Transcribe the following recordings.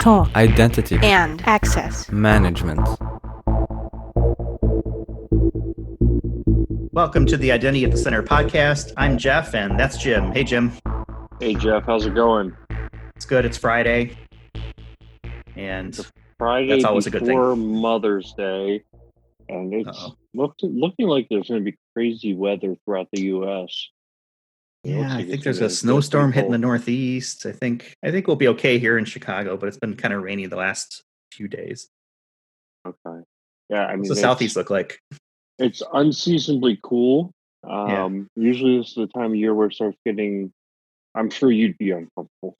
talk, identity, and access management. Welcome to the Identity at the Center podcast. I'm Jeff, and that's Jim. Hey, Jim. Hey, Jeff. How's it going? It's good. It's Friday, and Friday that's always a good thing. before Mother's Day, and it's looking like there's going to be crazy weather throughout the U.S. Yeah, I think there's a snowstorm hitting the Northeast. I think we'll be okay here in Chicago, but it's been kind of rainy the last few days. Okay. Yeah, I mean, what's the Southeast look like? It's unseasonably cool. Yeah. Usually this is the time of year where it starts getting, I'm sure you'd be uncomfortable.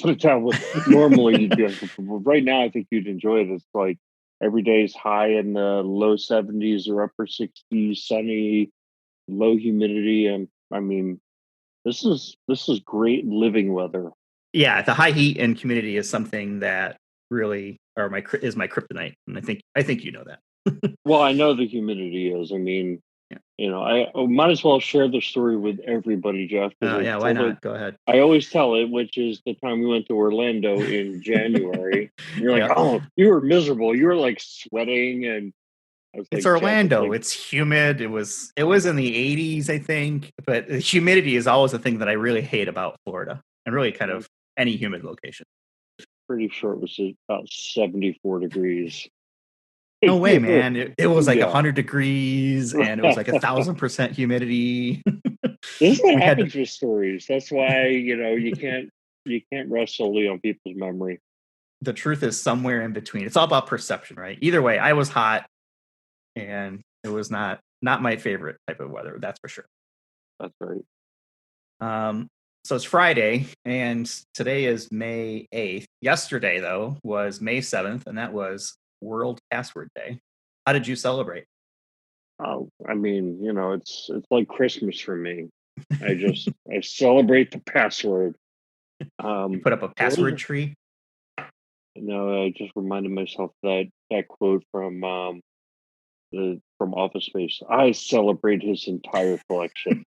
Normally you'd be uncomfortable. Right now, I think you'd enjoy it. It's like every day is high in the low 70s or upper 60s, sunny, low humidity. And I mean, this is great living weather. Yeah, the high heat and humidity is something that really is my kryptonite, and I think you know that. Well, I know the humidity is. I mean, I might as well share the story with everybody, Jeff. Yeah, why not? Go ahead. I always tell it, which is the time we went to Orlando in January. You're like, oh, you were miserable. You were like sweating, and I was it's like, Orlando. It's humid. It was in the 80s, I think. But the humidity is always the thing that I really hate about Florida, and really kind of any humid location. Pretty sure it was about 74 degrees. No way, man. It was like 100 degrees and it was like 1,000% humidity. This is what happens with stories. That's why, you can't rest solely on people's memory. The truth is somewhere in between. It's all about perception, right? Either way, I was hot and it was not my favorite type of weather. That's for sure. That's right. So it's Friday and today is May 8th. Yesterday, though, was May 7th, and that was World Password Day. How did you celebrate? Oh, I mean, it's like Christmas for me. I celebrate the password. You put up a password tree? No, I just reminded myself that quote from Office Space. I celebrate his entire collection.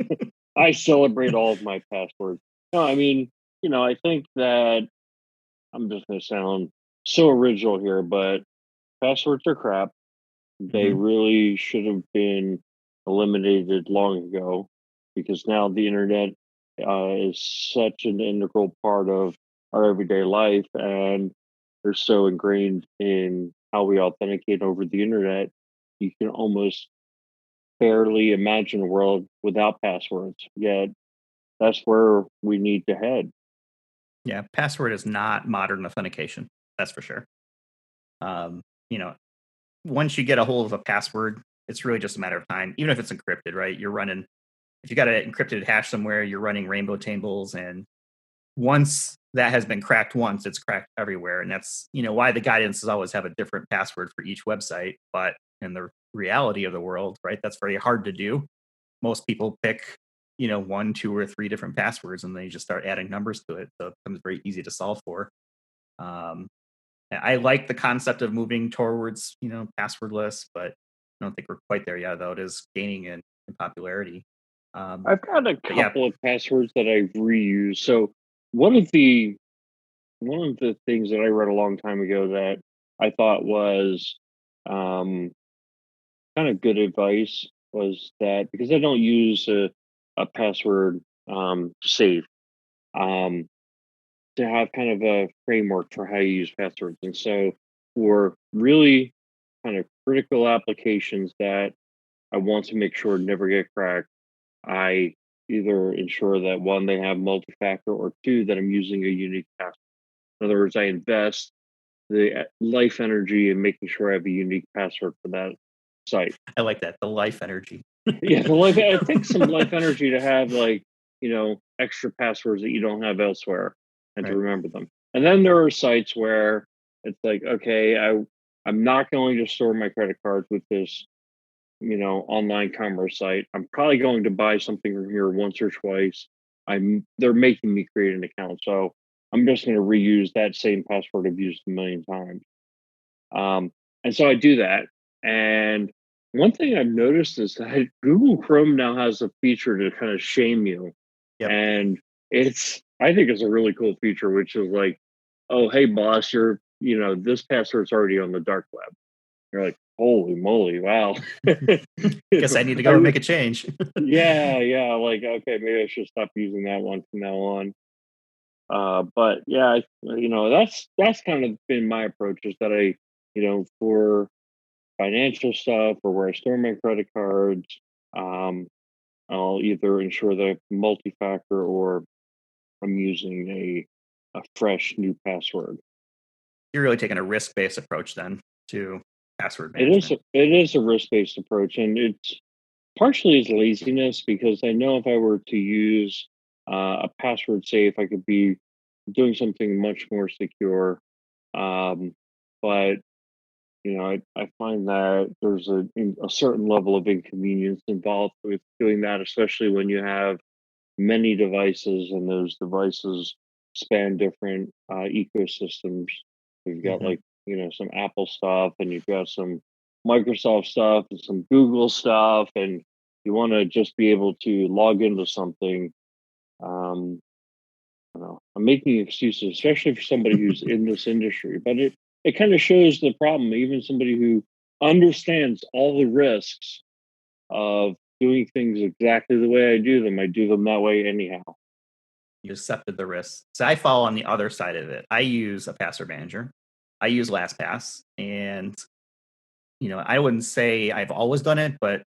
I celebrate all of my passwords. No, I mean, I think that I'm just going to sound so original here, but passwords are crap. They really should have been eliminated long ago, because now the internet is such an integral part of our everyday life, and they're so ingrained in how we authenticate over the internet. You can almost barely imagine a world without passwords, yet that's where we need to head. Yeah, password is not modern authentication. That's for sure. Once you get a hold of a password, it's really just a matter of time, even if it's encrypted, right? If you got an encrypted hash somewhere, you're running rainbow tables. And once that has been cracked once, it's cracked everywhere. And that's, why the guidance is always have a different password for each website. But in the reality of the world, right, that's very hard to do. Most people pick, 1, 2, or 3 different passwords, and they just start adding numbers to it. So it becomes very easy to solve for. I like the concept of moving towards, passwordless, but I don't think we're quite there yet, though. It is gaining in popularity. I've got a couple of passwords that I've reused. So one of the things that I read a long time ago that I thought was kind of good advice was that, because I don't use a password safe, to have kind of a framework for how you use passwords. And so for really kind of critical applications that I want to make sure never get cracked, I either ensure that, one, they have multi-factor, or two, that I'm using a unique password. In other words, I invest the life energy in making sure I have a unique password for that site. I like that, the life energy. Yeah, it takes some life energy to have, extra passwords that you don't have elsewhere, and to remember them. And then there are sites where it's like, okay, I'm not going to store my credit cards with this, online commerce site. I'm probably going to buy something from here once or twice. They're making me create an account, so I'm just going to reuse that same password I've used a million times. And so I do that. And one thing I've noticed is that Google Chrome now has a feature to kind of shame you. Yep. And I think it's a really cool feature, which is like, oh, hey boss, you're this password's already on the dark web. You're like, holy moly, wow. Guess I need to go and make a change. Yeah. Like, okay, maybe I should stop using that one from now on. But yeah, that's kind of been my approach is that for financial stuff or where I store my credit cards, um, I'll either ensure that I have multi-factor or I'm using a fresh new password. You're really taking a risk-based approach then to password It is management. it is a risk-based approach, and it's partially is laziness because I know if I were to use a password safe, I could be doing something much more secure. Um, but I find that there's a certain level of inconvenience involved with doing that, especially when you have many devices and those devices span different ecosystems. You've got Hmm. like, some Apple stuff and you've got some Microsoft stuff and some Google stuff, and you want to just be able to log into something. Um, I don't know. I'm making excuses, especially for somebody who's in this industry, but it kind of shows the problem. Even somebody who understands all the risks of doing things exactly the way I do them that way anyhow. You accepted the risk. So I fall on the other side of it. I use a password manager. I use LastPass, and I wouldn't say I've always done it, but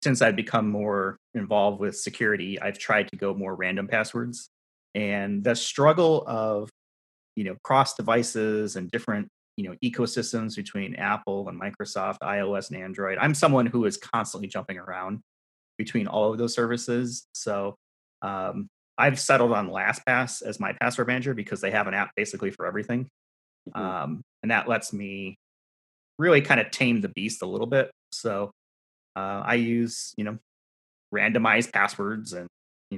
since I've become more involved with security, I've tried to go more random passwords. And the struggle of cross devices and different ecosystems between Apple and Microsoft, iOS and Android. I'm someone who is constantly jumping around between all of those services. So um, I've settled on LastPass as my password manager because they have an app basically for everything, Mhm. and that lets me really kind of tame the beast a little bit. So I use randomized passwords and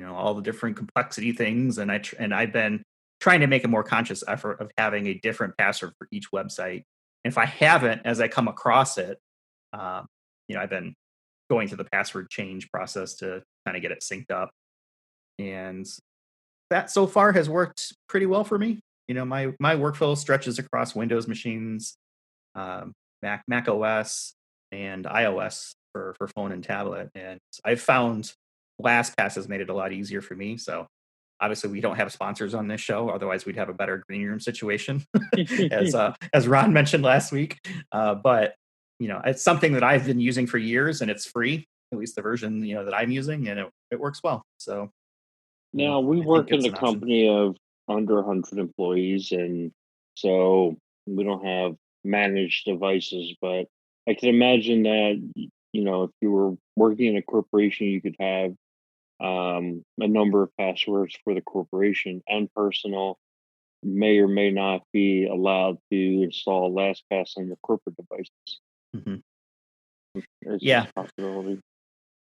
all the different complexity things, and I've been trying to make a more conscious effort of having a different password for each website. If I haven't, as I come across it, um, I've been going through the password change process to kind of get it synced up, and that so far has worked pretty well for me. My workflow stretches across Windows machines, Mac OS, and iOS for phone and tablet. And I've found LastPass has made it a lot easier for me. So obviously we don't have sponsors on this show, otherwise we'd have a better green room situation, as Ron mentioned last week. But it's something that I've been using for years, and it's free. At least the version that I'm using, and it works well. So Now, we I think work in it's a an option. company of under 100 employees, and so we don't have managed devices, but I can imagine that, if you were working in a corporation, you could have a number of passwords for the corporation and personal may or may not be allowed to install LastPass on your corporate devices. Hmm. It's just Yeah, a possibility.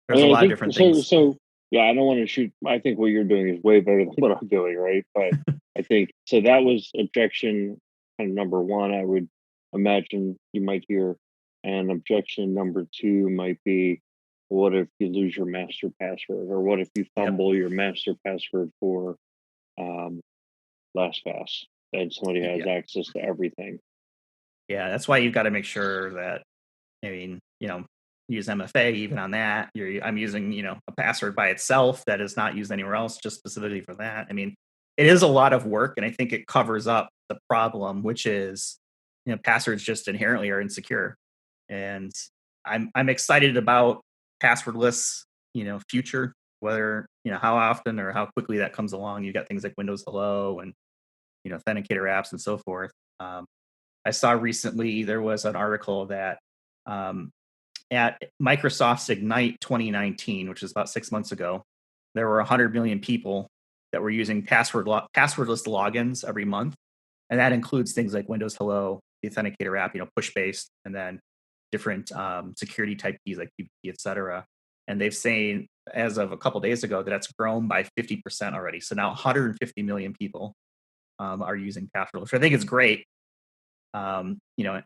I there's a mean, I lot of think different so. things. So yeah, I don't want to shoot. I think what you're doing is way better than what I'm doing, right? But I think so. That was objection kind of number one. I would imagine you might hear, and objection number two might be, what if you lose your master password, or what if you Yep. fumble your master password for um, LastPass, and somebody has Yeah. access to everything. Yeah, that's why you've got to make sure that, I mean, use MFA even on that. I'm using, a password by itself that is not used anywhere else, just specifically for that. I mean, it is a lot of work, and I think it covers up the problem, which is, passwords just inherently are insecure. And I'm excited about passwordless, future, whether, how often or how quickly that comes along. You've got things like Windows Hello and, authenticator apps and so forth. Um, I saw recently there was an article that um, at Microsoft's Ignite 2019, which is about 6 months ago, there were 100 million people that were using passwordless logins every month, and that includes things like Windows Hello, the Authenticator app, push based, and then different security type keys like PPT, et cetera. And they've saying as of a couple days ago that it's grown by 50% already. So now 150 million people are using passwordless, which I think is great. I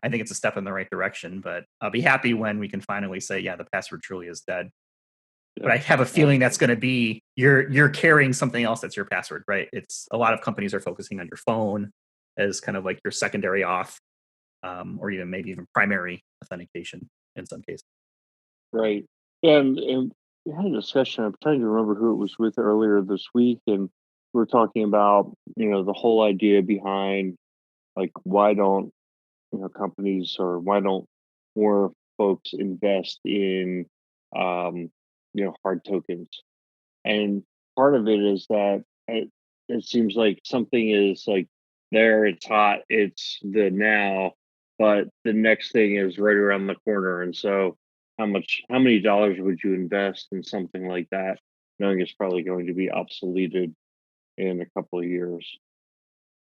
think it's a step in the right direction, but I'll be happy when we can finally say, yeah, the password truly is dead. But Yep, I have a feeling that's absolutely. going to be you're carrying something else that's your password, right? It's a lot of companies are focusing on your phone. as kind of like your secondary auth, or even maybe even primary authentication in some cases. Right. And we had a discussion. I'm trying to remember who it was with earlier this week, and we were talking about the whole idea behind like why don't companies or why don't more folks invest in um, hard tokens? And part of it is that it seems like something is like there, it's hot, it's the now, but the next thing is right around the corner. And so, how many dollars would you invest in something like that, knowing it's probably going to be obsoleted in a couple of years?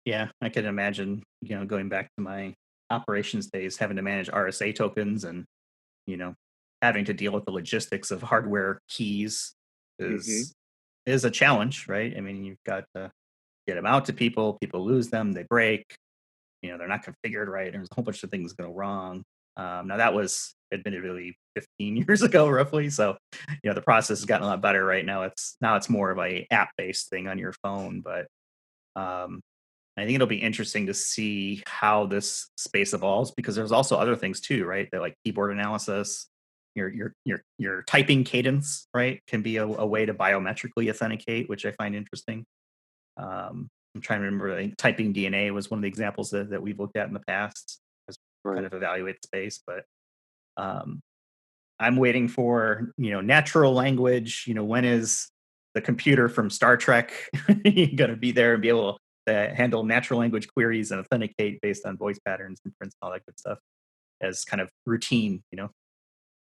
Yeah, I can imagine, going back to my operations days, having to manage RSA tokens and, you know, having to deal with the logistics of hardware keys Hmm. is is a challenge, right? I mean, you've got to get them out to people, people lose them, they break, they're not configured right. There's a whole bunch of things go wrong. Now that was admittedly 15 years ago, roughly. So, the process has gotten a lot better right now. It's more of a app based thing on your phone, but um, I think it'll be interesting to see how this space evolves because there's also other things too, right? That like keyboard analysis, your typing cadence, right, can be a way to biometrically authenticate, which I find interesting. I'm trying to remember. I think typing DNA was one of the examples that we've looked at in the past as kind Right. of evaluate space. But um, I'm waiting for natural language. When is the computer from Star Trek going to be there and be able to handle natural language queries and authenticate based on voice patterns and prints and all that good stuff as kind of routine.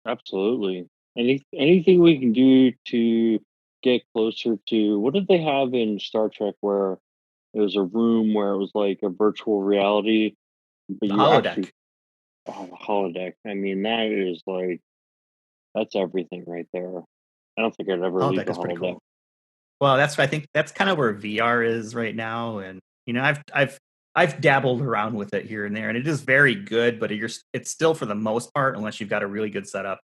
Absolutely. Anything we can do to get closer to what did they have in Star Trek where it was a room where it was like a virtual reality, but The you actually holodeck. the holodeck. I mean, that is like that's everything right there. I don't think I'd ever leave Holodeck the is pretty holodeck. cool. Well, I think that's kind of where VR is right now, and I've dabbled around with it here and there, and it is very good, but it's still for the most part, unless you've got a really good setup,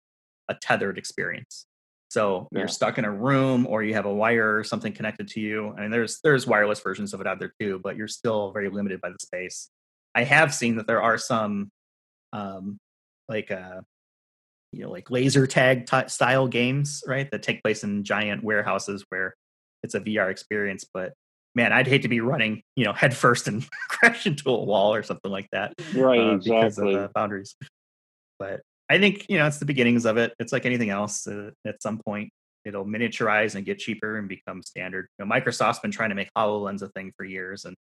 a tethered experience. So you're Yeah. stuck in a room, or you have a wire or something connected to you. I mean, there's wireless versions of it out there too, but you're still very limited by the space. I have seen that there are some um, like like laser tag style games, right? That take place in giant warehouses where it's a VR experience. But man, I'd hate to be running, head first and crash into a wall or something like that Right, because of exactly. the boundaries. But I think it's the beginnings of it. It's like anything else. At some point, it'll miniaturize and get cheaper and become standard. Microsoft's been trying to make Hololens a thing for years and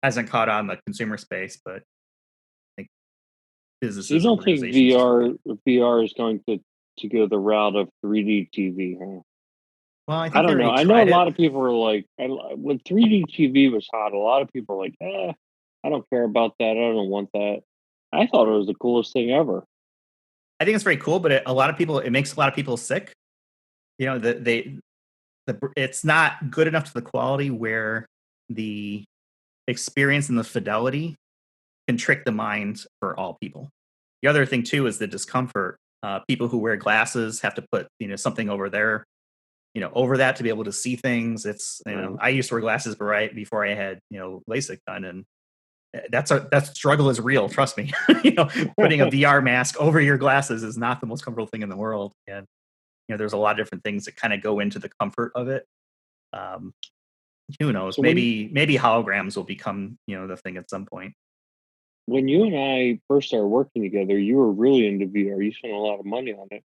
hasn't caught on the consumer space, but I think So you businesses and don't think organizations should be. VR is going to go the route of 3D TV, huh? Well, I I think they don't know. already I know a tried it. lot of people are like, when 3D TV was hot, a lot of people were like, I don't care about that. I don't want that. I thought it was the coolest thing ever. I think it's very cool, but it makes a lot of people sick. You know, it's not good enough to the quality where the experience and the fidelity can trick the mind for all people. The other thing too is the discomfort. People who wear glasses have to put something over there, over that to be able to see things. It's Right. I used to wear glasses right before I had LASIK done, and that struggle is real. Trust me. Putting a VR mask over your glasses is not the most comfortable thing in the world, and there's a lot of different things that kind of go into the comfort of it. Um, who knows? So Maybe holograms will become the thing at some point. when you and I first started working together, you were really into VR. You spent a lot of money on it.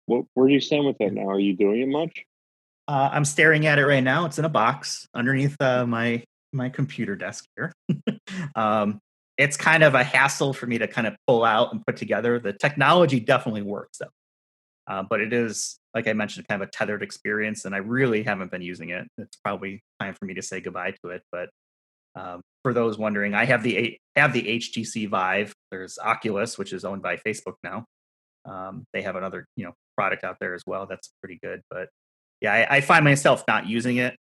Where do you stand with that Yeah. now? Are you doing it much? I'm staring at it right now. It's in a box underneath my computer desk here. um, it's kind of a hassle for me to kind of pull out and put together. The technology definitely works though, but it is like I mentioned, kind of a tethered experience, and I really haven't been using it. It's probably time for me to say goodbye to it. But for those wondering, I have the HTC Vive. There's Oculus, which is owned by Facebook now. They have another product out there as well that's pretty good. But yeah, I find myself not using it,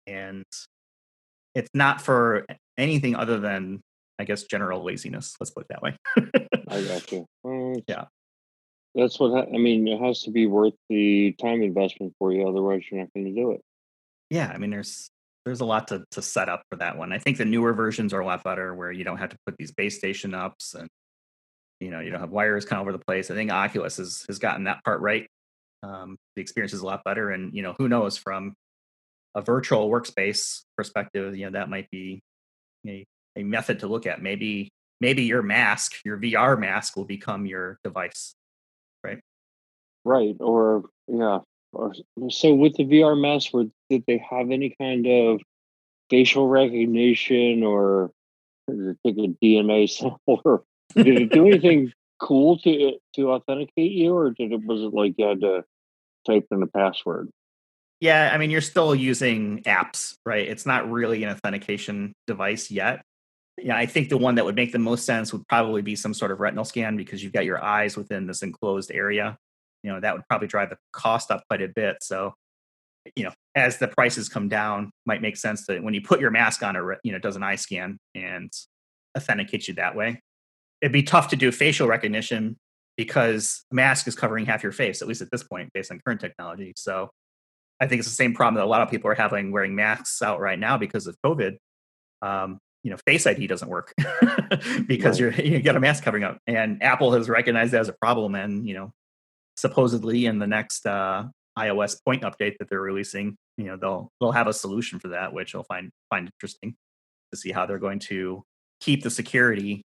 and it's not for anything other than I guess general laziness. Let's put it that way. I got you. Well, Yeah, that's what I mean. It has to be worth the time investment for you. Otherwise, you're not going to do it. yeah. I mean, there's there's a lot to set up for that one. I think the newer versions are a lot better, where you don't have to put these base station ups, and you don't have wires kind of over the place. I think Oculus has gotten that part right. The experience is a lot better, and who knows, from a virtual workspace perspective, that might be a, a method to look at. Maybe your mask, your VR mask, will become your device, right? Right. Or yeah. Or, so with the VR mask, did they have any kind of facial recognition, or did it take a DNA sample, or did it do anything cool to authenticate you, or was it like you had to type in a password? Yeah, I mean, you're still using apps, right? It's not really an authentication device yet. Yeah, I think the one that would make the most sense would probably be some sort of retinal scan, because you've got your eyes within this enclosed area. That would probably drive the cost up quite a bit. So, as the prices come down, might make sense that when you put your mask on, it does an eye scan and authenticates you that way. It'd be tough to do facial recognition because a mask is covering half your face, at least at this point, based on current technology. So I think it's the same problem that a lot of people are having wearing masks out right now because of COVID. Face ID doesn't work because Right. you got a mask covering up, and Apple has recognized that as a problem. And supposedly in the next iOS point update that they're releasing, they'll have a solution for that, which I'll find interesting to see how they're going to keep the security,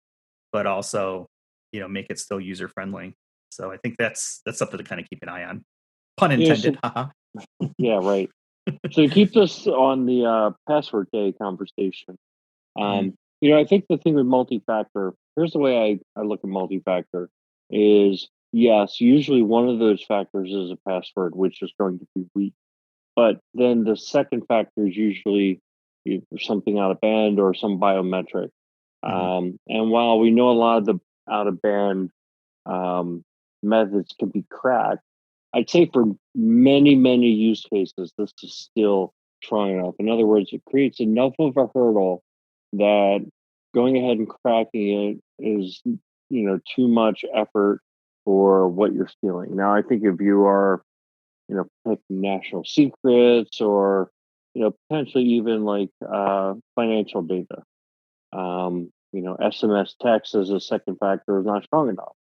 but also make it still user friendly. So I think that's something to kind of keep an eye on. Pun Yeah. intended. So yeah. Right. So to keep this on the password day conversation, Mhm. I think the thing with multi-factor, here's the way I look at multi-factor is, yes, usually one of those factors is a password, which is going to be weak. But then the second factor is usually either something out of band or some biometric. Mhm. And while we know a lot of the out of band um, methods can be cracked, I'd say for many, many use cases, this is still strong enough. In other words, it creates enough of a hurdle that going ahead and cracking it is, too much effort for what you're stealing. Now, I think if you are, protecting national secrets, or, potentially even like financial data, SMS text as a second factor is not strong enough.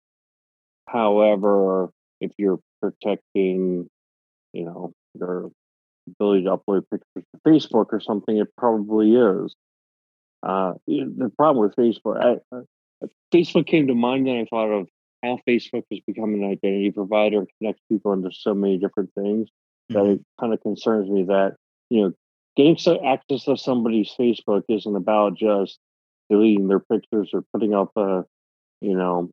However, if you're protecting, your ability to upload pictures to Facebook or something, it probably is. The problem with Facebook, Facebook came to mind, and I thought of how Facebook has become an identity provider, connects people into so many different things, that Mhm. it kind of concerns me that, you know, getting access to somebody's Facebook isn't about just deleting their pictures or putting up you know,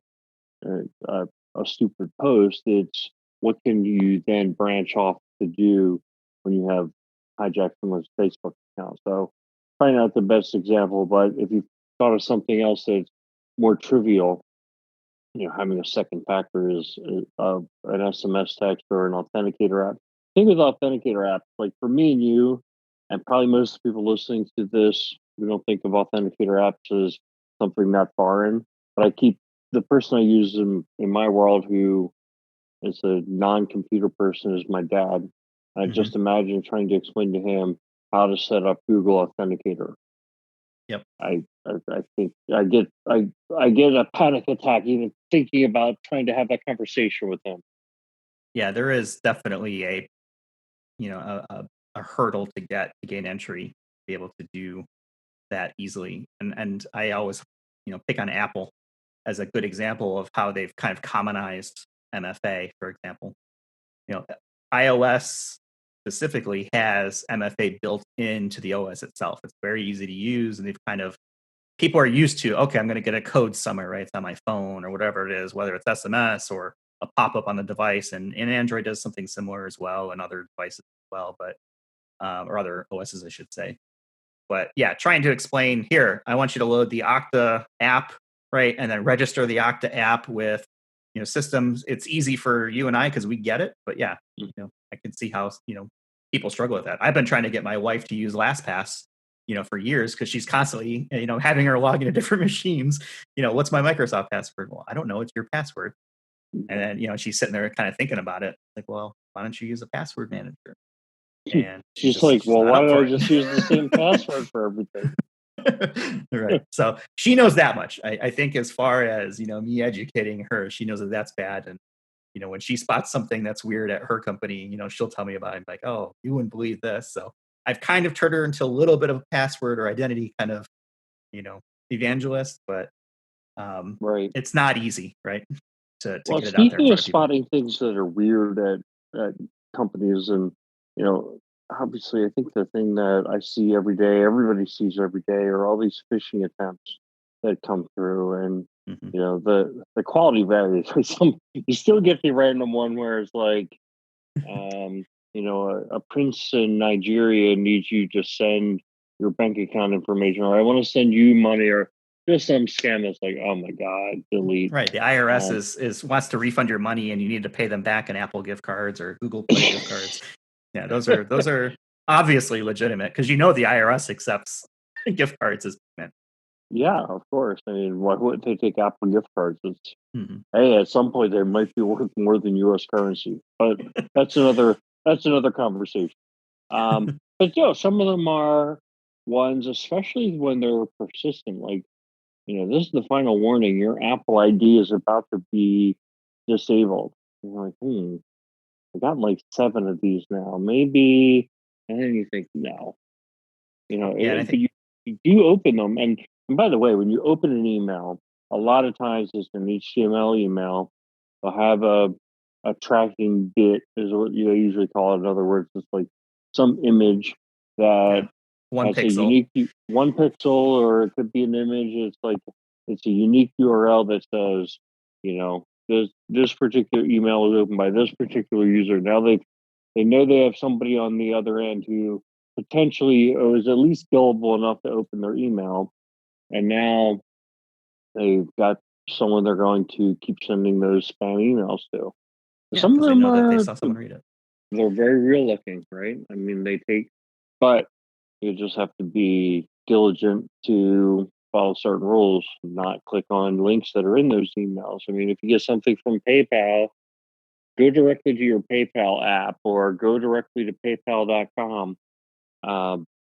a, a, a stupid post. It's what can you then branch off to do when you have hijacked someone's Facebook account. So probably not the best example, but if you thought of something else that's more trivial, having a second factor is an SMS text or an authenticator app. Think with authenticator apps, like for me and you, and probably most people listening to this, we don't think of authenticator apps as something that foreign. But I keep the person I use in my world, who is a non-computer person, is my dad. I Mhm. just imagine trying to explain to him how to set up Google Authenticator. Yep. I think I get a panic attack even thinking about trying to have that conversation with him. Yeah, there is definitely a hurdle to gain entry, to be able to do that easily. And I always pick on Apple as a good example of how they've kind of commonized MFA, for example. iOS specifically has MFA built into the OS itself. It's very easy to use, and they've kind of people are used to, okay, I'm going to get a code somewhere, right? It's on my phone or whatever it is, whether it's SMS or a pop up on the device. And Android does something similar as well, and other devices as well, but or other OSs, I should say. But yeah, trying to explain here, I want you to load the Okta app, right, and then register the Okta app with systems. It's easy for you and I because we get it. But yeah, I can see how people struggle with that. I've been trying to get my wife to use LastPass, for years, because she's constantly having her log into different machines. What's my Microsoft password? Well, I don't know. It's your password. And then she's sitting there kind of thinking about it, like, well, why don't you use a password manager? and She's like, she's well, not why up did I for just use the same password for everything? it. Right. So she knows that much. I think as far as, me educating her, she knows that that's bad. And, when she spots something that's weird at her company, she'll tell me about it. I'm like, oh, you wouldn't believe this. So I've kind of turned her into a little bit of a password or identity kind of, you know, evangelist, but Right. it's not easy, right? To Well, get it out there in speaking of front of people. spotting things that are weird at companies, and you know, obviously, I think the thing that I see every day, everybody sees every day, are all these phishing attempts that come through, and Mhm. the quality varies. Some you still get the random one where it's like, um, a prince in Nigeria needs you to send your bank account information, or I want to send you money, or just some scam that's like, oh my god, delete. Right. The IRS Um, is wants to refund your money and you need to pay them back in Apple gift cards or Google Play gift cards. Yeah, those are obviously legitimate because the IRS accepts gift cards as payment. Yeah, of course. I mean, why wouldn't they take Apple gift cards? It's Mhm. hey, at some point they might be worth more than U.S. currency, but that's another that's another conversation. But some of them are ones, especially when they're persistent. Like, this is the final warning. Your Apple ID is about to be disabled. And you're like, I got like 7 of these now. Maybe, and then you think, no, Yeah, and I but think you do open them, and by the way, when you open an email, a lot of times it's an HTML email. They'll have a tracking bit, is what you usually call it. In other words, it's like some image yeah, that one has a pixel. unique 1 pixel, or it could be an image. It's like it's a unique URL that says, this particular email was opened by this particular user. Now they know they have somebody on the other end who potentially is at least gullible enough to open their email, and now they've got someone they're going to keep sending those spam emails to. Yeah, Some of because they them know that they are saw someone read it. they're very real looking, right? I mean, but you just have to be diligent to follow certain rules, not click on links that are in those emails. I mean, if you get something from PayPal, go directly to your PayPal app or go directly to PayPal.com.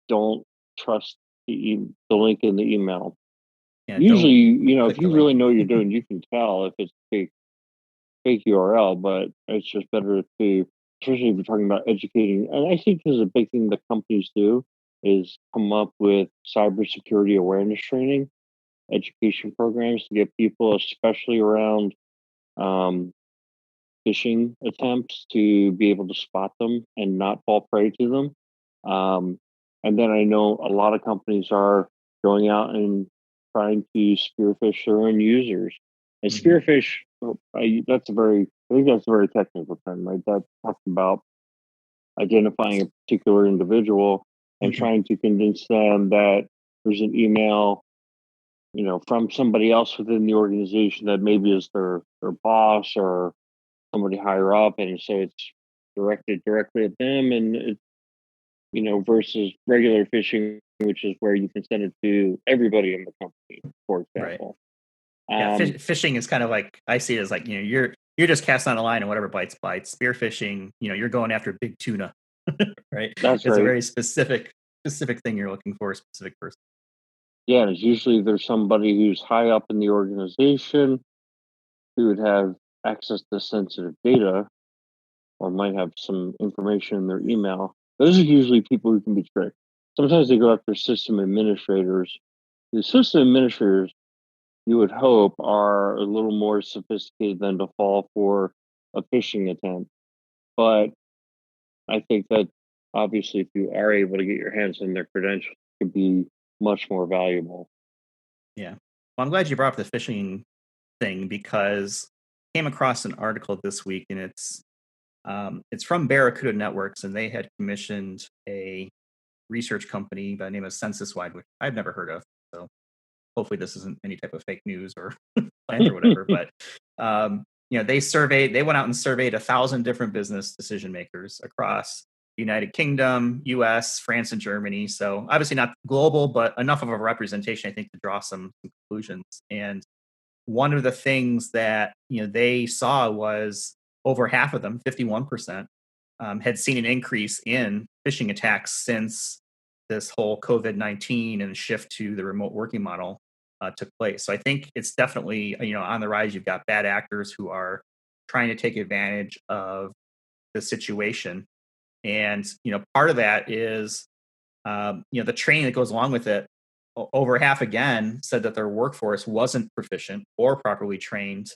Don't trust the link in the email. Yeah, Usually, don't if click the you link. really know what you're doing, you can tell if it's fake URL. But it's just better to, especially if you're talking about educating. And I think this is a big thing that companies do is come up with cybersecurity awareness training, education programs to get people, especially around um, phishing attempts, to be able to spot them and not fall prey to them. And then I know a lot of companies are going out and trying to spearfish their own users. And Mhm. spearfish, I think that's a very technical term, right? That talks about identifying a particular individual and Mhm. trying to convince them that there's an email, from somebody else within the organization that maybe is their boss or somebody higher up, and so it's directed directly at them, and versus regular phishing, which is where you can send it to everybody in the company, for Right. example. Yeah, Um, fishing is kind of like I see it as like you're just casting on a line and whatever bites bites. Spear fishing, you're going after big tuna, right? that's It's a right. very specific thing you're looking for, a specific person. Yeah, and it's usually there's somebody who's high up in the organization who would have access to sensitive data or might have some information in their email. Those are usually people who can be tricked. Sometimes they go after system administrators. The system administrators, you would hope, are a little more sophisticated than to fall for a phishing attempt. But I think that obviously, if you are able to get your hands on their credentials, it could be much more valuable. Yeah. Well, I'm glad you brought up the fishing thing because I came across an article this week and it's from Barracuda Networks and they had commissioned a research company by the name of CensusWide, which I've never heard of. So hopefully this isn't any type of fake news or plant or whatever. But they went out and surveyed 1,000 different business decision makers across the United Kingdom, U.S., France, and Germany. So obviously not global, but enough of a representation, I think, to draw some conclusions. And one of the things that they saw was over half of them, 51%. had seen an increase in phishing attacks since this whole COVID-19 and shift to the remote working model took place. So I think it's definitely on the rise. You've got bad actors who are trying to take advantage of the situation, and part of that is the training that goes along with it. Over half again said that their workforce wasn't proficient or properly trained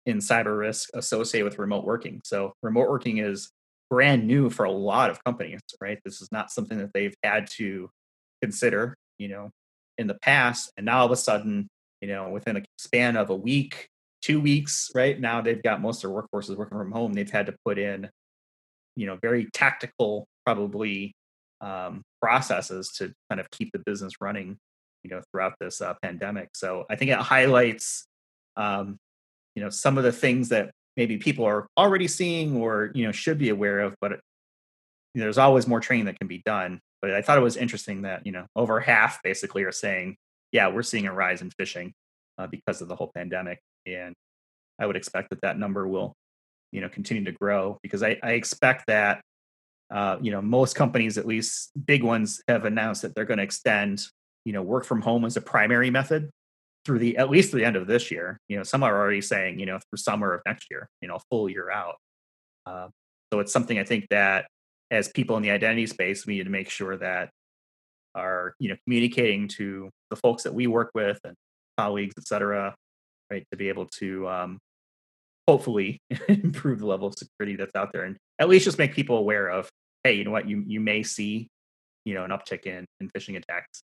in cyber risk associated with remote working. So remote working is brand new for a lot of companies, right? This is not something that they've had to consider, in the past. And now all of a sudden, within a span of a week, 2 weeks, right now they've got most of their workforces working from home. They've had to put in, very tactical, probably processes to kind of keep the business running, throughout this pandemic. So I think it highlights, some of the things that maybe people are already seeing or should be aware of, but there's always more training that can be done. But I thought it was interesting that over half basically are saying, yeah, we're seeing a rise in phishing because of the whole pandemic, and I would expect that number will continue to grow, because I expect that most companies, at least big ones, have announced that they're going to extend work from home as a primary method through at least the end of this year. Some are already saying through summer of next year, a full year out. uh, so it's something I think that as people in the identity space, we need to make sure that are communicating to the folks that we work with and colleagues, et cetera, right, to be able to hopefully improve the level of security that's out there, and at least just make people aware of, hey, you know what, you may see an uptick in phishing attacks.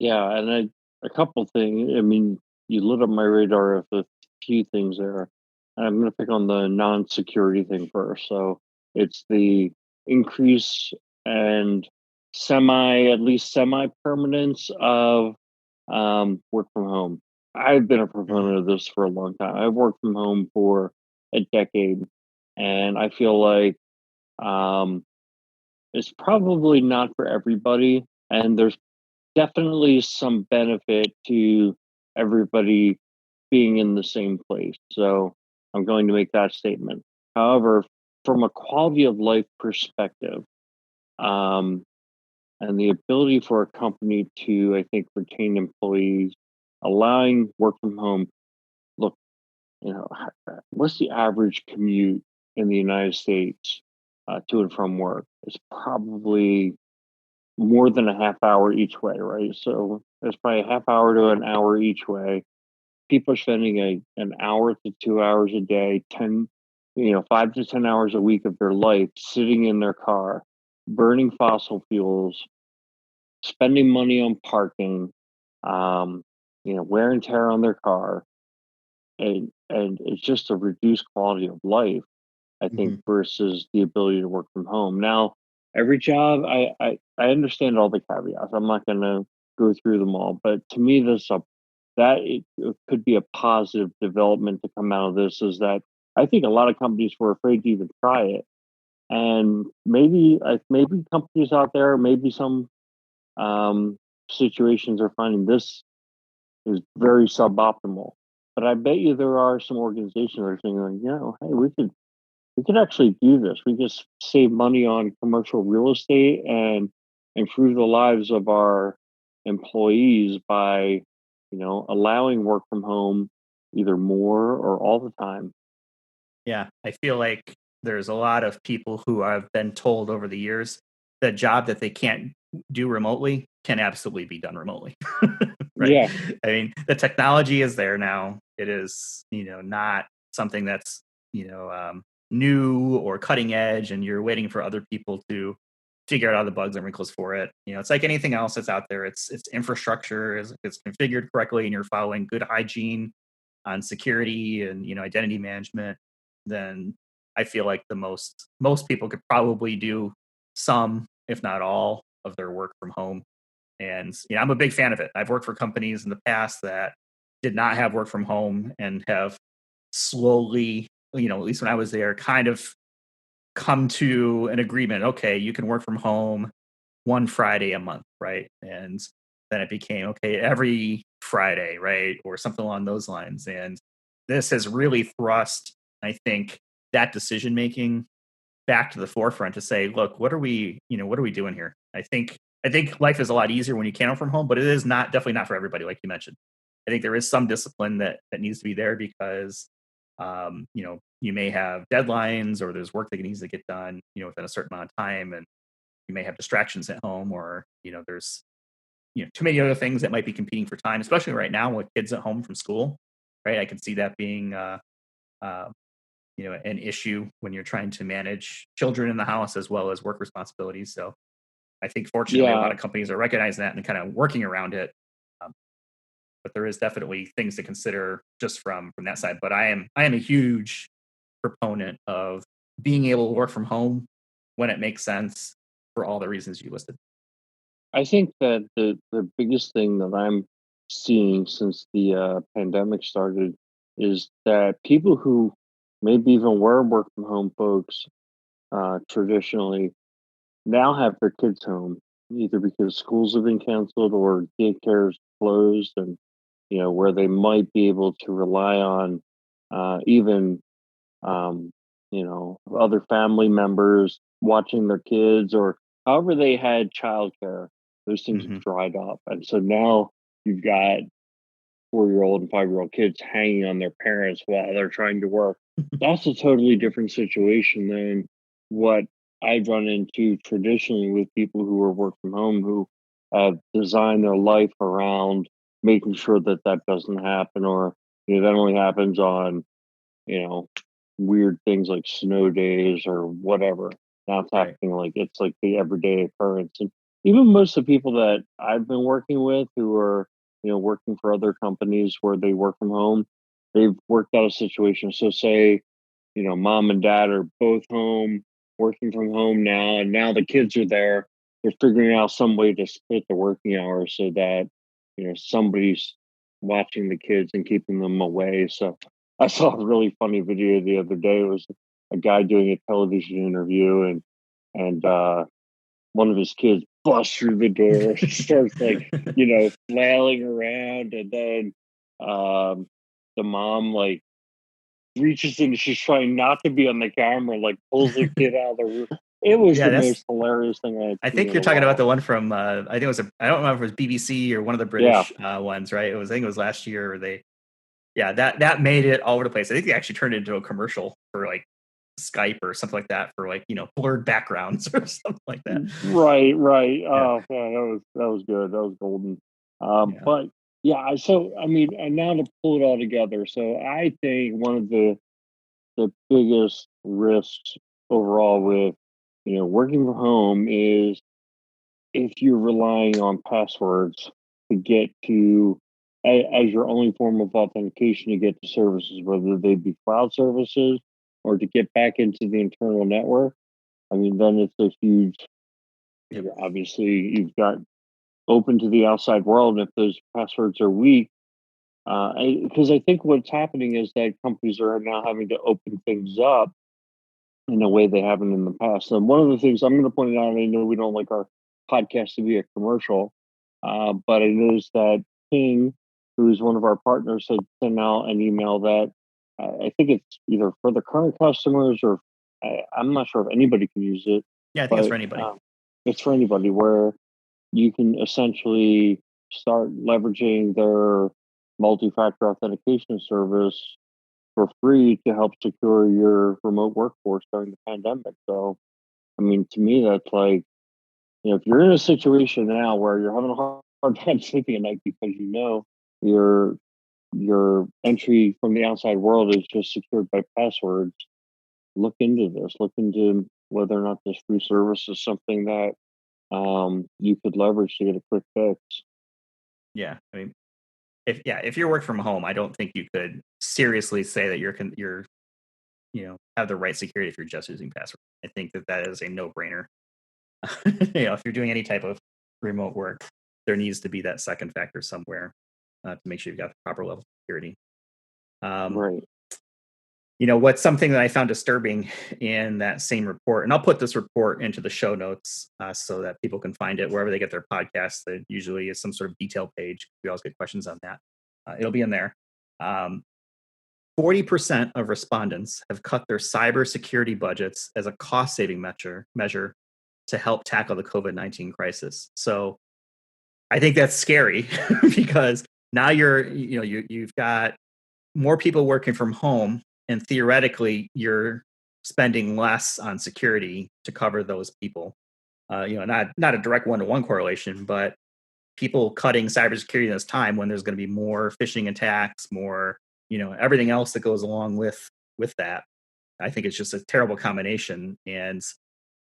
Yeah, and a couple things. I mean, you lit up my radar of a few things there. And I'm going to pick on the non-security thing first. So it's the increase and at least semi-permanence of work from home. I've been a Mhm. proponent of this for a long time. I've worked from home for a decade, and I feel like um, it's probably not for everybody. And there's definitely some benefit to everybody being in the same place. So I'm going to make that statement. However, from a quality of life perspective, um, and the ability for a company to, I think, retain employees, allowing work from home. Look, what's the average commute in the United States to and from work? It's probably more than a half hour each way, right? So it's probably a half hour to an hour each way. People are spending an hour to 2 hours a day, 5 to 10 hours a week of their life sitting in their car, burning fossil fuels, spending money on parking, um, wear and tear on their car, and it's just a reduced quality of life, I think, Mhm. versus the ability to work from home. Now, every job, I understand all the caveats. I'm not going to go through them all, but to me, it could be a positive development to come out of this. Is that I think a lot of companies were afraid to even try it, and maybe companies out there, maybe some um, situations are finding this is very suboptimal. But I bet you there are some organizations that are saying, like, hey, we could actually do this. We just save money on commercial real estate and improve the lives of our employees by, allowing work from home either more or all the time. Yeah, I feel like there's a lot of people who have been told over the years that job that they can't do remotely can absolutely be done remotely. Right? Yeah, I mean, the technology is there now. It is, not something that's, new or cutting edge, and you're waiting for other people to figure out all the bugs and wrinkles for it. It's like anything else that's out there. It's infrastructure, is it's configured correctly, and you're following good hygiene on security and identity management, then I feel like the most people could probably do some, if not all, of their work from home. And I'm a big fan of it. I've worked for companies in the past that did not have work from home and have slowly, at least when I was there, kind of come to an agreement. Okay, you can work from home one Friday a month, right? And then it became okay every Friday, right? Or something along those lines. And this has really thrust, I think, that decision making back to the forefront to say, look, what are we doing here? I think life is a lot easier when you can work from home, but it is definitely not for everybody, like you mentioned. I think there is some discipline that needs to be there because you may have deadlines or there's work that needs to get done, within a certain amount of time, and you may have distractions at home, or there's too many other things that might be competing for time, especially right now with kids at home from school. Right, I can see that being uh, an issue when you're trying to manage children in the house as well as work responsibilities. So I think fortunately a lot Yeah, of companies are recognizing that and kind of working around it. Um, but there is definitely things to consider just from that side. But I am a huge proponent of being able to work from home when it makes sense for all the reasons you listed. I think that the biggest thing that I'm seeing since the pandemic started is that people who maybe even were work from home folks traditionally now have their kids home, either because schools have been canceled or daycares closed, and where they might be able to rely on even other family members watching their kids, or however they had childcare. Those things have Hmm. dried up, and so now you've got 4-year-old and 5-year-old kids hanging on their parents while they're trying to work. That's a totally different situation than what I've run into traditionally with people who are work from home, who have designed their life around making sure that that doesn't happen, or that only happens on you know, weird things like snow days or whatever. Now it's Right. happening like it's like the everyday occurrence. And even most of the people that I've been working with who are, working for other companies where they work from home, they've worked out a situation. So say, mom and dad are both home, working from home now, and now the kids are there. They're figuring out some way to split the working hours so that, somebody's watching the kids and keeping them away. So I saw a really funny video the other day. It was a guy doing a television interview, and one of his kids busts through the door, starts like flailing around, and then the mom like reaches in. She's trying not to be on the camera, like pulls the kid out of the room. It was Yeah, the that's. most hilarious thing I had I seen think in you're a talking about while. the one from. I think it was. I don't remember if it was BBC or one of the Yeah, British ones, right? It was. I think it was last year. Where they. Yeah, that made it all over the place. I think they actually turned it into a commercial for like Skype or something like that for like blurred backgrounds or something like that. right, right. Yeah, Oh, yeah, that was good. That was golden. yeah, But yeah, so I mean, and now to pull it all together. So I think one of the biggest risks overall with working from home is if you're relying on passwords to get to as your only form of authentication to get to services, whether they be cloud services or to get back into the internal network. I mean, then it's a huge. yep, Obviously, you've got open to the outside world. And if those passwords are weak, because I think what's happening is that companies are now having to open things up in a way they haven't in the past. And one of the things I'm going to point out, I know we don't like our podcast to be a commercial, but I noticed that King, who is one of our partners, had sent out an email that I think it's either for the current customers or I'm not sure if anybody can use it, yeah. I think it's but for anybody. it's for anybody where you can essentially start leveraging their multi-factor authentication service for free to help secure your remote workforce during the pandemic. So, I mean, to me, that's like, if you're in a situation now where you're having a hard time sleeping at night because your your entry from the outside world is just secured by passwords, look into this. Look into whether or not this free service is something that you could leverage to get a quick fix. Yeah, I mean, if you're work from home, I don't think you could seriously say that you're have the right security if you're just using password. I think that is a no brainer. If you're doing any type of remote work, there needs to be that second factor somewhere to make sure you've got the proper level of security. Um, Right. what's something that I found disturbing in that same report, and I'll put this report into the show notes so that people can find it wherever they get their podcasts. There usually is some sort of detail page. We always get questions on that. It'll be in there. Um, 40% of respondents have cut their cybersecurity budgets as a cost-saving measure to help tackle the COVID-19 crisis. So I think that's scary because now you've got more people working from home, and theoretically you're spending less on security to cover those people. Not a direct one-to-one correlation, but people cutting cybersecurity in this time when there's going to be more phishing attacks, more everything else that goes along with that. I think it's just a terrible combination. And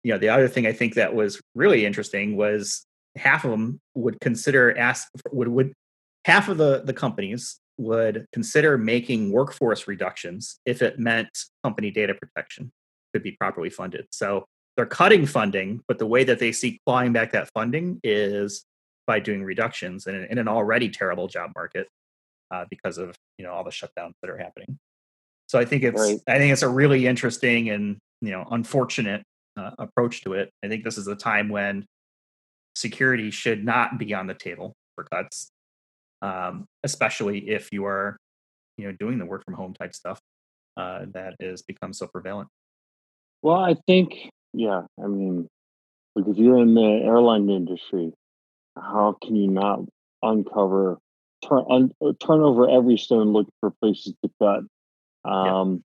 the other thing I think that was really interesting was half of them would consider ask would half of the companies would consider making workforce reductions if it meant company data protection could be properly funded. So they're cutting funding, but the way that they see clawing back that funding is by doing reductions in an already terrible job market because of all the shutdowns that are happening. So Right. I think it's a really interesting and unfortunate approach to it. I think this is a time when security should not be on the table for cuts, especially if you are doing the work from home type stuff that has become so prevalent. Well, I think, yeah, I mean, like if you're in the airline industry, how can you not uncover, turn over every stone looking for places to cut? Yeah, Um,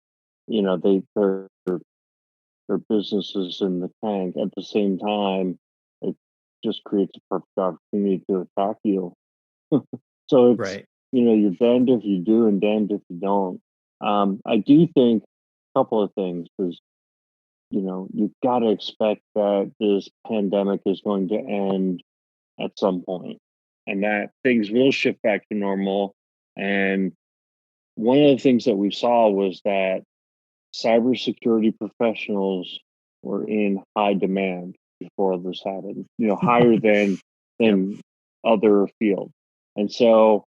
their businesses in the tank. At the same time, it just creates a perfect opportunity to attack you. So it's, right. you're damned if you do and damned if you don't. I do think a couple of things is, you've got to expect that this pandemic is going to end at some point and that things will shift back to normal. And one of the things that we saw was that cybersecurity professionals were in high demand before this happened, higher than Yep. than other fields. And so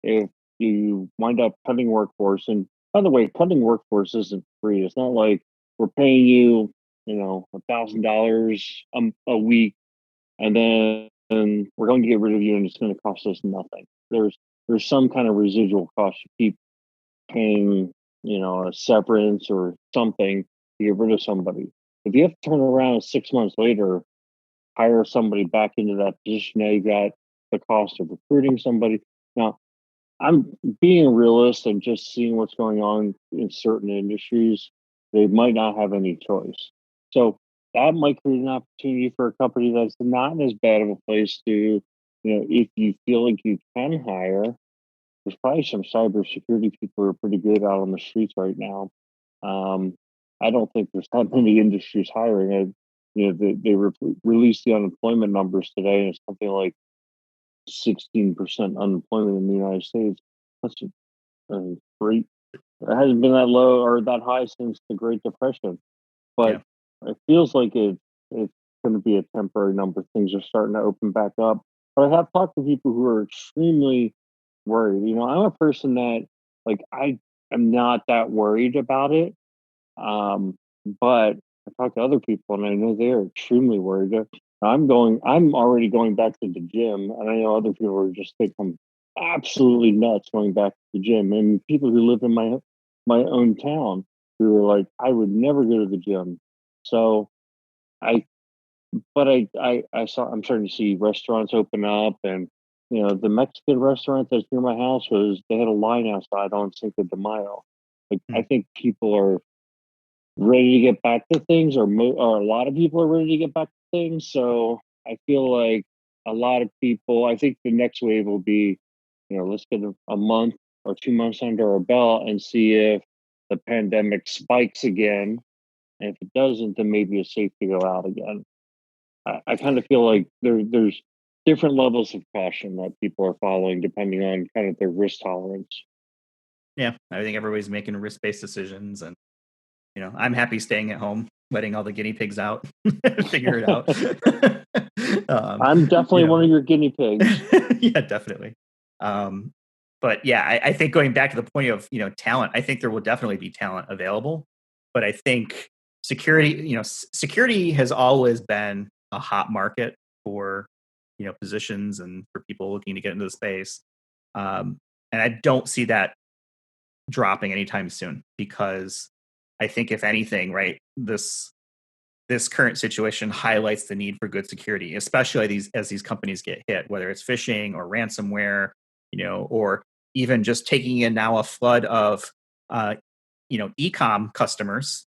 if you wind up cutting workforce, and by the way, cutting workforce isn't free. It's not like we're paying you, $1,000 a week, and then we're going to get rid of you, and it's going to cost us nothing. There's some kind of residual cost to keep paying, a severance or something to get rid of somebody. If you have to turn around 6 months later, hire somebody back into that position, now you got the cost of recruiting somebody. Now, I'm being a realist and just seeing what's going on in certain industries. They might not have any choice. So that might create an opportunity for a company that's not in as bad of a place to, if you feel like you can hire, there's probably some cybersecurity people who are pretty good out on the streets right now. Um, I don't think there's that many industries hiring. They released the unemployment numbers today, and it's something like 16% unemployment in the United States. That's a great. It hasn't been that low or that high since the Great Depression, but Yeah. it feels like it's going to be a temporary number. Things are starting to open back up. But I have talked to people who are extremely worried. I'm a person that like I am not that worried about it. Um, but I talk to other people and I know they're extremely worried. I'm already going back to the gym, and I know other people are just think I'm absolutely nuts going back to the gym. And people who live in my own town who are like, I would never go to the gym. So I but I'm starting to see restaurants open up, and the Mexican restaurant that's near my house they had a line outside on Cinco de Mayo. Like I Hmm. think people are ready to get back to things, or a lot of people are ready to get back to things. So I feel like a lot of people. I think the next wave will be, let's get a month or 2 months under our belt and see if the pandemic spikes again. And if it doesn't, then maybe it's safe to go out again. I kind of feel like there's different levels of caution that people are following depending on kind of their risk tolerance. Yeah, I think everybody's making risk-based decisions, and I'm happy staying at home, letting all the guinea pigs out, figure it out. um, I'm you definitely know, one of your guinea pigs. yeah, definitely. Um, but yeah, I think going back to the point of talent, I think there will definitely be talent available, but I think security has always been a hot market for positions and for people looking to get into the space, and I don't see that dropping anytime soon, because I think if anything, right, this current situation highlights the need for good security, especially as these companies get hit, whether it's phishing or ransomware, or even just taking in now a flood of uh, e-com customers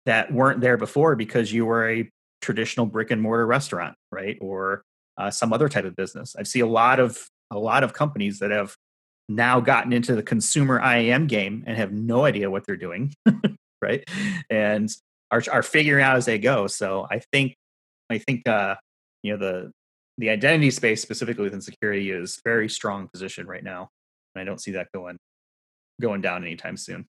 that weren't there before because you were a traditional brick and mortar restaurant, right, or some other type of business. I see a lot of companies that have now gotten into the consumer IAM game and have no idea what they're doing, right, and are figuring out as they go. So I think the identity space specifically within security is very strong position right now, and I don't see that going down anytime soon.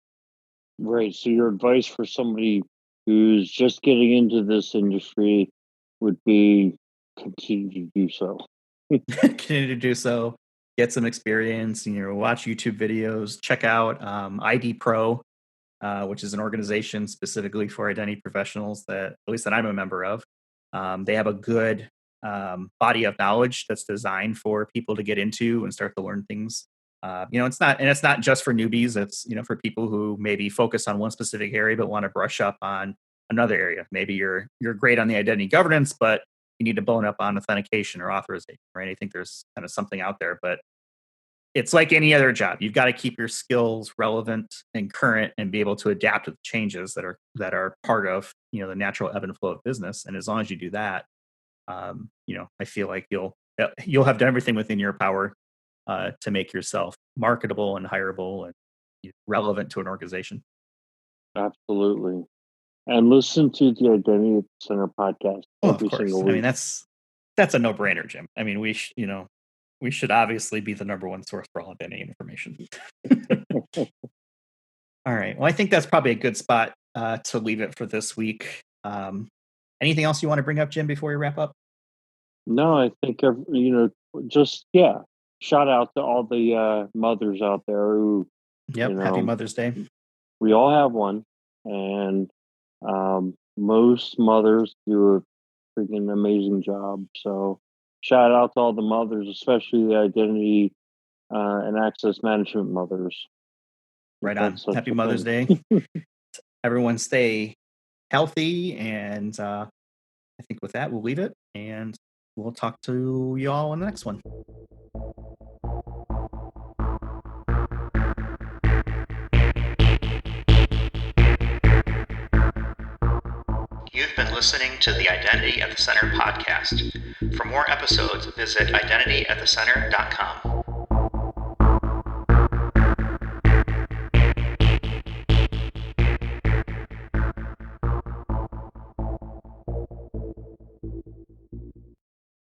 Right. So your advice for somebody who's just getting into this industry would be continue to do so. Continue to do so. Get some experience. Watch YouTube videos. Check out ID Pro, which is an organization specifically for identity professionals that, at least that I'm a member of. They have a good body of knowledge that's designed for people to get into and start to learn things. It's not just for newbies. It's for people who maybe focus on one specific area but want to brush up on another area. Maybe you're great on the identity governance, but you need to bone up on authentication or authorization, right? I think there's kind of something out there, but it's like any other job. You've got to keep your skills relevant and current and be able to adapt to the changes that are part of the natural ebb and flow of business. And as long as you do that, I feel like you'll have done everything within your power to make yourself marketable and hireable and relevant to an organization. Absolutely. And listen to the Identity Center podcast Well, of every course. single I mean, week. that's a no-brainer, Jim. I mean, we should obviously be the number one source for all identity information. All right. Well, I think that's probably a good spot to leave it for this week. Anything else you want to bring up, Jim, before we wrap up? No, I think just yeah. Shout out to all the mothers out there who you Yep. Happy know Mother's Day. we all have one, and most mothers do a freaking amazing job. So shout out to all the mothers, especially the identity and access management mothers. If Right on. that's such Happy a Mother's thing. Day. Everyone stay healthy. And I think with that, we'll leave it. And we'll talk to you all in the next one. You've been listening to the Identity at the Center podcast. For more episodes, visit identityatthecenter.com.